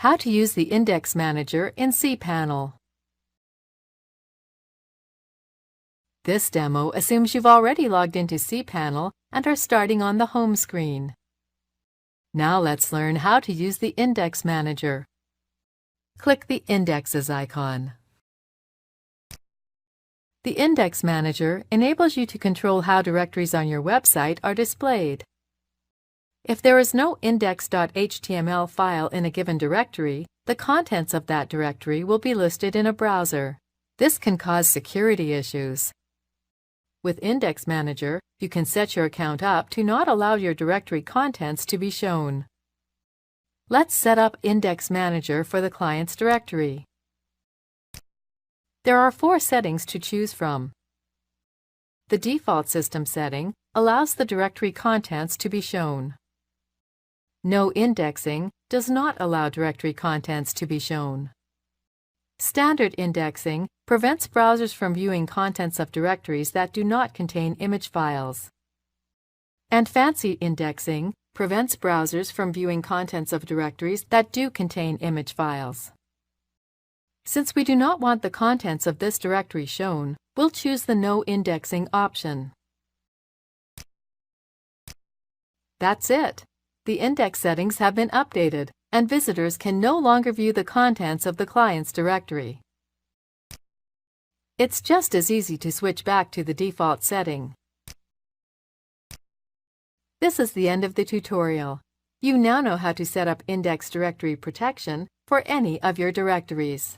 How to use the Index Manager in cPanel. This demo assumes you've already logged into cPanel and are starting on the home screen. Now let's learn how to use the Index Manager. Click the Indexes icon. The Index Manager enables you to control how directories on your website are displayed. If there is no index.html file in a given directory, the contents of that directory will be listed in a browser. This can cause security issues. With Index Manager, you can set your account up to not allow your directory contents to be shown. Let's set up Index Manager for the client's directory. There are 4 settings to choose from. The default system setting allows the directory contents to be shown. No indexing does not allow directory contents to be shown. Standard indexing prevents browsers from viewing contents of directories that do not contain image files. And fancy indexing prevents browsers from viewing contents of directories that do contain image files. Since we do not want the contents of this directory shown, we'll choose the No Indexing option. That's it. The index settings have been updated, and visitors can no longer view the contents of the client's directory. It's just as easy to switch back to the default setting. This is the end of the tutorial. You now know how to set up index directory protection for any of your directories.